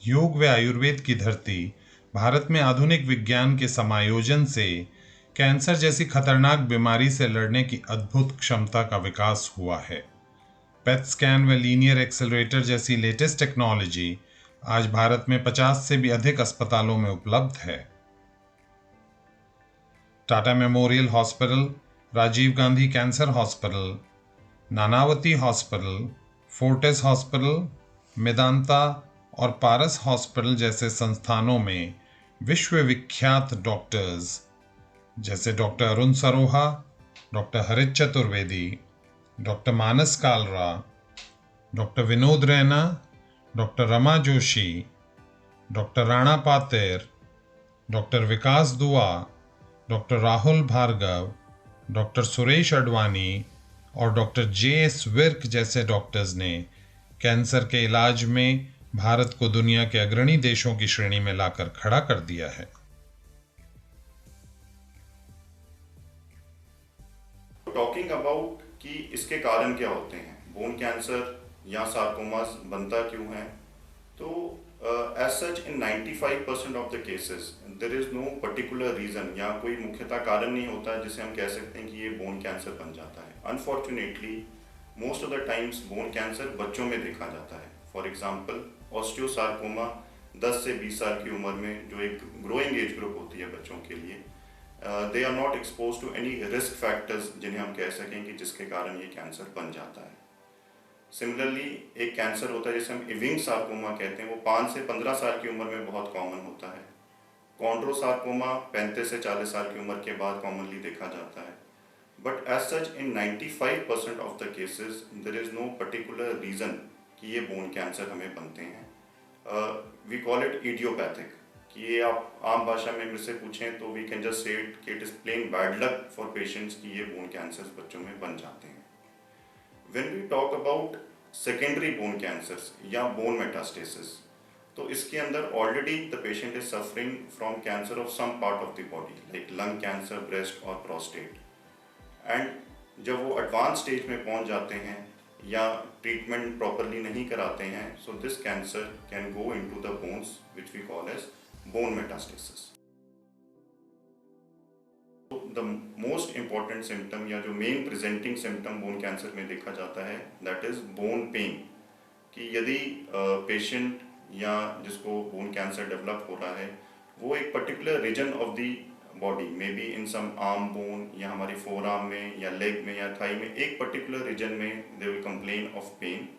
योग व आयुर्वेद की धरती भारत में आधुनिक विज्ञान के समायोजन से कैंसर जैसी खतरनाक बीमारी से लड़ने की अद्भुत क्षमता का विकास हुआ है। पेट स्कैन व लीनियर एक्सेलरेटर जैसी लेटेस्ट टेक्नोलॉजी आज भारत में 50 से भी अधिक अस्पतालों में उपलब्ध है। Tata memorial hospital, Rajiv Gandhi cancer hospital, Nanavati hospital, Fortis hospital, Medanta और पारस हॉस्पिटल जैसे संस्थानों में विश्व विख्यात डॉक्टर्स जैसे doctor Arun Saroha, doctor Harit Chaturvedi, doctor Manas Kalra, doctor Vinod Raina, doctor Rama Joshi, doctor Rana Pater, doctor Vikas Dua, doctor Rahul Bhargava, doctor Suresh Advani और डॉक्टर जे.एस. विर्क जैसे डॉक्टर्स ने कैंसर के इलाज में भारत को दुनिया के अग्रणी देशों की श्रेणी में लाकर खड़ा कर दिया है। टॉकिंग अबाउट कि इसके कारण क्या होते हैं, बोन कैंसर या सार्कोमास बनता क्यों है, तो as such in 95% of the cases there is no particular reason या कोई मुख्यतः कारण नहीं होता जिसे हम कह सकते हैं कि ये बोन कैंसर बन जाता है। Unfortunately most of the times bone cancer बच्चों में देखा जाता है। फॉर एग्जांपल ऑस्टियोसार्कोमा 10 से 20 साल की उम्र में, जो एक ग्रोइंग एज ग्रुप होती है बच्चों के लिए, they are not expose to any risk factors जिन्हें हम कह सकें कि जिसके कारण ये कैंसर बन जाता है। सिमिलरली एक कैंसर होता है जिसे हम इविंग सार्कोमा कहते हैं, वो 5 से 15 साल की उम्र में बहुत कॉमन होता है। कॉन्ड्रोसार्कोमा 35 से 40 साल की उम्र के बाद कॉमनली देखा जाता है। But as such in 95% of the cases there is no particular reason कि ये बोन कैंसर हमें बनते हैं। वी कॉल इट इडियोपैथिक, कि ये आप आम भाषा में मुझसे पूछें तो we can just say it कि it is plain bad luck for patients कि ये बोन कैंसर बच्चों में बन जाते हैं। When we talk about secondary bone cancers या bone metastasis, तो इसके अंदर already the patient is suffering from cancer of some part of the body like lung cancer, breast और prostate, and जब वो advanced stage में पहुंच जाते हैं या treatment properly नहीं कराते हैं, so this cancer can go into the bones which we call as bone metastasis. The most important symptom या जो main presenting symptom bone cancer में देखा जाता है दैट इज बोन पेन, कि यदि पेशेंट या जिसको बोन कैंसर डेवलप हो रहा है वो एक particular reason of the body, may be in some arm bone या हमारी फोर आर्म में या लेग में या थाई में, एक पर्टिकुलर रीजन में they will complain of pain.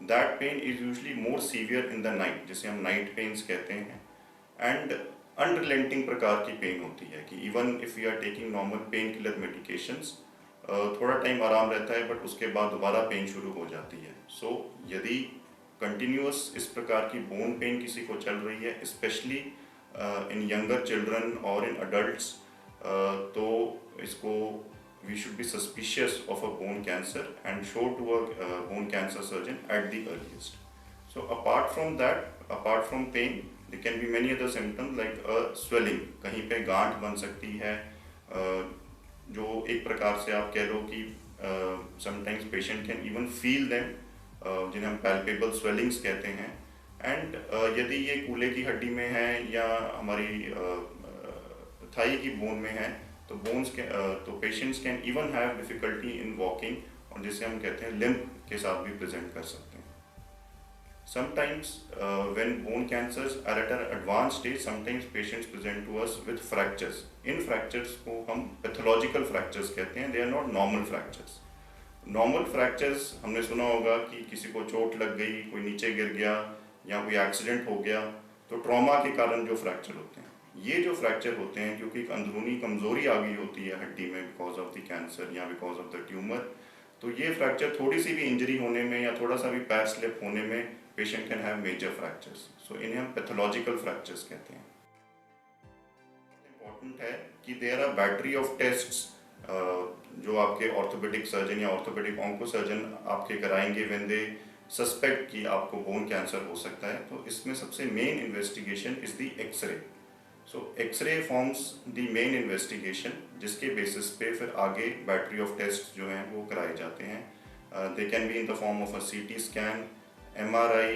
That pain is usually more severe in the night, जिसे हम नाइट पेन्स कहते हैं, एंड अनरिलेंटिंग प्रकार की पेन होती है कि even if you are taking normal pain killer medications, थोड़ा टाइम आराम रहता है बट उसके बाद दोबारा पेन शुरू हो जाती है। सो यदि कंटिन्यूअस इस प्रकार की बोन पेन किसी को चल रही है, स्पेशली इन यंगर चिल्ड्रन और इन अडल्ट्स, तो इसको we should be suspicious of a bone cancer and show to a bone cancer surgeon at the earliest. So apart from pain there can be many other symptoms like a swelling, कहीं पे गांठ बन सकती है, जो एक प्रकार से आप कह लो कि sometimes patient can even feel them, जिन्हें हम palpable swellings कहते हैं, and यदि ये कूल्हे की हड्डी में है या हमारी थाई की बोन में है तो तो patients can even have difficulty in walking, और जिसे हम कहते हैं limp के साथ भी present कर सकते हैं। Sometimes when bone cancers are at an advanced stage, sometimes patients present to us with fractures. In fractures को हम pathological fractures कहते हैं, they are not normal fractures. Normal fractures हमने सुना होगा कि किसी को चोट लग गई, कोई नीचे गिर गया या कोई एक्सीडेंट हो गया तो ट्रॉमा के कारण जो फ्रैक्चर होते हैं, ये जो फ्रैक्चर होते हैं क्योंकि एक अंदरूनी कमजोरी आ गई होती है हड्डी में बिकॉज ऑफ द कैंसर या बिकॉज ऑफ द ट्यूमर, तो ये फ्रैक्चर थोड़ी सी भी इंजरी होने में या थोड़ा सा भी पैर स्लिप होने में patient can have major fractures, so इन्हें हम पैथोलॉजिकल फ्रैक्चर्स कहते हैं। इम्पॉर्टेंट है कि there are battery of tests जो आपके ऑर्थोपेडिक सर्जन या ऑर्थोपेडिक ऑन्को सर्जन आपके कराएंगे व्हेन दे सस्पेक्ट कि आपको बोन कैंसर हो सकता है। तो इसमें सबसे main investigation is the x-ray. So x-ray forms the main investigation, जिसके बेसिस पे फिर आगे बैटरी ऑफ टेस्ट जो हैं वो कराए जाते हैं। They can be in the form of a CT scan, MRI,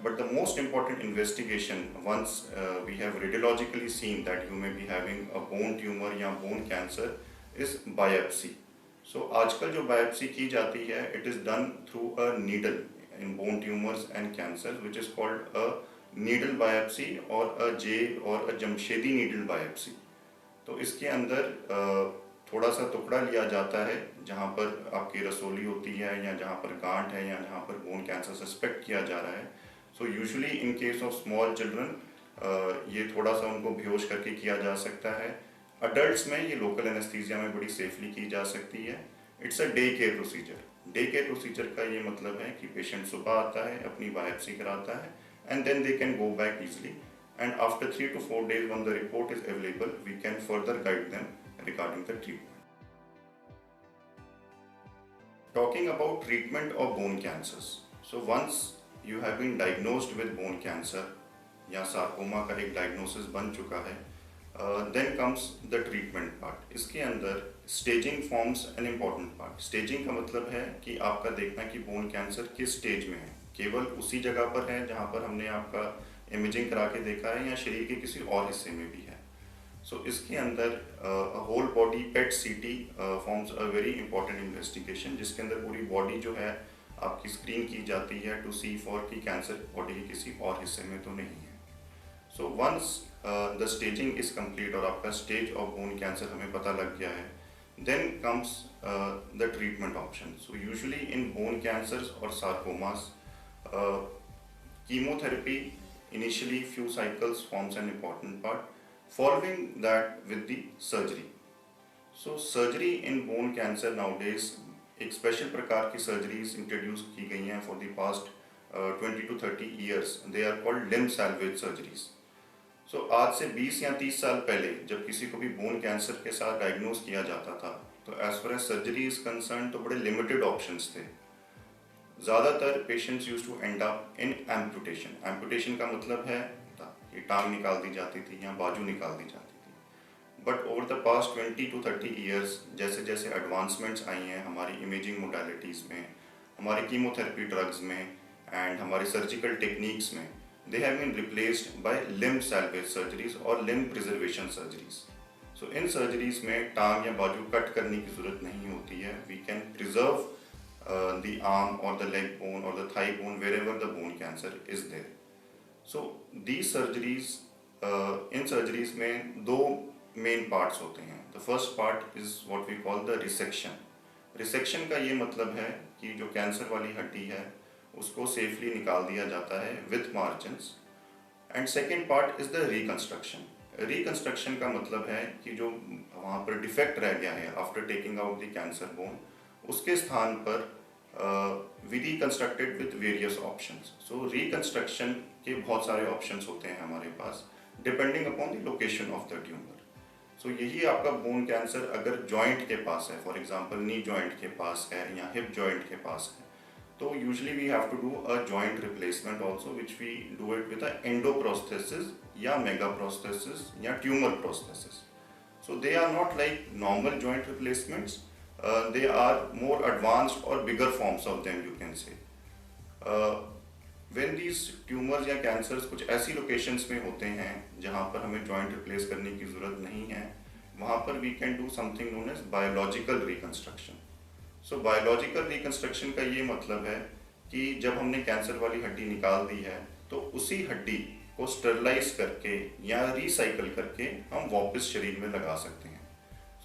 but the most important investigation once we have radiologically seen that you may be having a bone tumor या bone cancer is biopsy. So आजकल जो biopsy की जाती है it is done through a needle in bone tumors and cancers which is called a needle biopsy or a J or a Jamshedi needle biopsy. तो इसके अंदर थोड़ा सा टुकड़ा लिया जाता है जहाँ पर आपकी रसोली होती है या जहाँ पर गांठ है या जहाँ पर बोन कैंसर सस्पेक्ट किया जा रहा है. सो usually in case of small children ये थोड़ा सा उनको बेहोश करके किया जा सकता है. अडल्ट्स में ये लोकल एनेस्थीसिया में बड़ी सेफली की जा सकती है. It's a day care procedure. Day care procedure का ये मतलब है कि पेशेंट सुबह आता है, अपनी बायोप्सी कराता है and then they can go back easily, and after 3 to 4 days when the report is available we can further guide them regarding the treatment. Talking about treatment of bone cancers, so once you have been diagnosed with bone cancer या sarcoma का एक diagnosis बन चुका है, then comes the treatment part. इसके अंदर staging forms an important part. Staging का मतलब है कि आपका देखना कि bone cancer किस stage में है. केवल उसी जगह पर है जहाँ पर हमने आपका इमेजिंग करा के देखा है या शरीर के किसी और हिस्से में भी है. सो इसके अंदर होल बॉडी पेट सीटी forms a very important investigation जिसके अंदर पूरी बॉडी जो है आपकी स्क्रीन की जाती है टू सी फॉर कि कैंसर बॉडी के किसी और हिस्से में तो नहीं है. So once the staging is complete और आपका स्टेज ऑफ बोन कैंसर हमें पता लग गया है, then comes the treatment option. So usually in bone cancers और sarcomas chemotherapy initially few cycles forms an important part, following that with the surgery. So surgery in bone cancer nowadays एक special प्रकार की surgeries introduce की गई हैं for the past 20 to 30 years. They are called limb salvage surgeries. So आज से 20 या 30 साल पहले जब किसी को भी बोन कैंसर के साथ डायग्नोज किया जाता था तो as far as surgery is concern तो बड़े लिमिटेड ऑप्शंस थे. ज़्यादातर patients use to end up in amputation. Amputation का मतलब है कि टांग निकाल दी जाती थी या बाजू निकाल दी जाती थी. But over the past 20 to 30 years जैसे जैसे एडवांसमेंट्स आई हैं हमारी इमेजिंग मोडालिटीज़ में, हमारी कीमोथेरेपी ड्रग्स में एंड हमारी सर्जिकल टेक्निक्स में, they have been replaced by limb salvage surgeries और limb preservation surgeries. So in surgeries में टांग या बाजू कट करने की ज़रूरत नहीं होती है. We can preserve the arm or the leg bone or the thigh bone wherever the bone cancer is there. So these surgeries, in surgeries में दो main parts होते हैं. The first part is what we call the resection. Resection का ये मतलब है कि जो कैंसर वाली हड्डी है उसको सेफली निकाल दिया जाता है with margins. And second part is the reconstruction. Reconstruction का मतलब है कि जो वहाँ पर डिफेक्ट रह गया है after taking out the cancer bone, उसके स्थान पर we reconstructed with various options. So reconstruction के बहुत सारे ऑप्शंस होते हैं हमारे पास depending upon the location of the tumour. So यही आपका बोन कैंसर अगर जॉइंट के पास है, फॉर एग्जांपल नी जॉइंट के पास है या हिप जॉइंट के पास है, तो usually we have to do a joint replacement also which we do it with a endoprosthesis या मेगा प्रोस्थेसिस या tumour prosthesis. So they are not like normal joint replacements. They are more advanced or bigger forms of them, you can say. When these tumors या cancers कुछ ऐसी locations में होते हैं जहाँ पर हमें joint replace करने की ज़रूरत नहीं है, वहाँ पर we can do something known as biological reconstruction. So biological reconstruction का ये मतलब है कि जब हमने कैंसर वाली हड्डी निकाल दी है तो उसी हड्डी को स्टरलाइज करके या रिसाइकल करके हम वापस शरीर में लगा सकते हैं.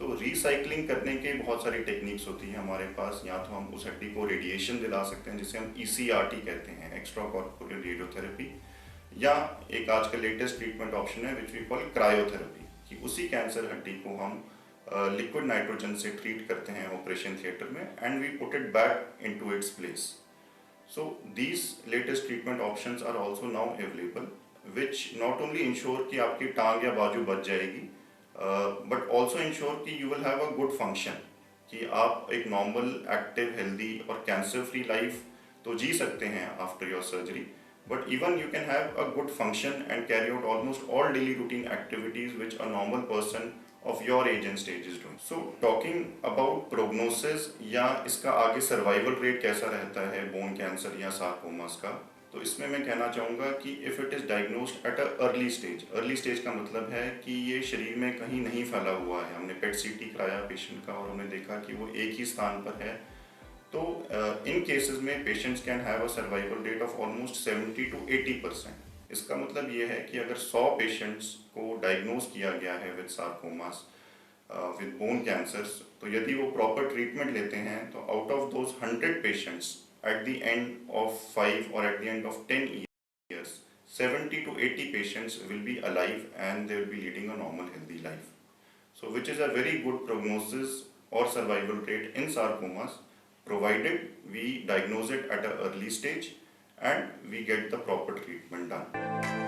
तो रिसाइकलिंग करने के बहुत सारी टेक्निक्स होती हैं हमारे पास. या तो हम उस हड्डी को रेडिएशन दिला सकते हैं जिसे हम ECRT कहते हैं, एक्स्ट्रा कॉर्पोरियल रेडियोथेरेपी, या एक आज का लेटेस्ट ट्रीटमेंट ऑप्शन है विच वी कॉल क्रायोथेरेपी, कि उसी कैंसर हड्डी को हम लिक्विड नाइट्रोजन से ट्रीट करते हैं ऑपरेशन थिएटर में and we put it back into its place. So these latest treatment options are also now available which not only ensure कि आपकी टांग या बाजू बच जाएगी बट ऑल्सो इंश्योर कि you will have a good function, कि आप एक नॉर्मल एक्टिव हेल्दी और कैंसर फ्री लाइफ तो जी सकते हैं after your surgery, but even you can have a good function and carry out almost all daily routine activities which a normal person of your age and stage is doing. So talking about prognosis या इसका आगे survival rate कैसा रहता है bone cancer या sarcomas का, तो इसमें मैं कहना चाहूँगा कि if it is diagnosed at a early stage का मतलब है कि ये शरीर में कहीं नहीं फैला हुआ है, हमने पेट सीटी कराया पेशेंट का और हमने देखा कि वो एक ही स्थान पर है, तो इन केसेस में patients can have a survival rate of almost 70 to 80%। इसका मतलब ये है कि अगर 100 पेशेंट्स को डायग्नोज किया गया है with sarcomas with bone cancers, तो यदि वो प्रॉपर ट्रीटमेंट लेते हैं तो out of those 100 patients at the end of 5 और at the end of 10 years 70 to 80 patients will be alive and they will be leading a normal healthy life, so which is a very good prognosis or survival rate in sarcomas provided we diagnose it at an early stage and we get the proper treatment done.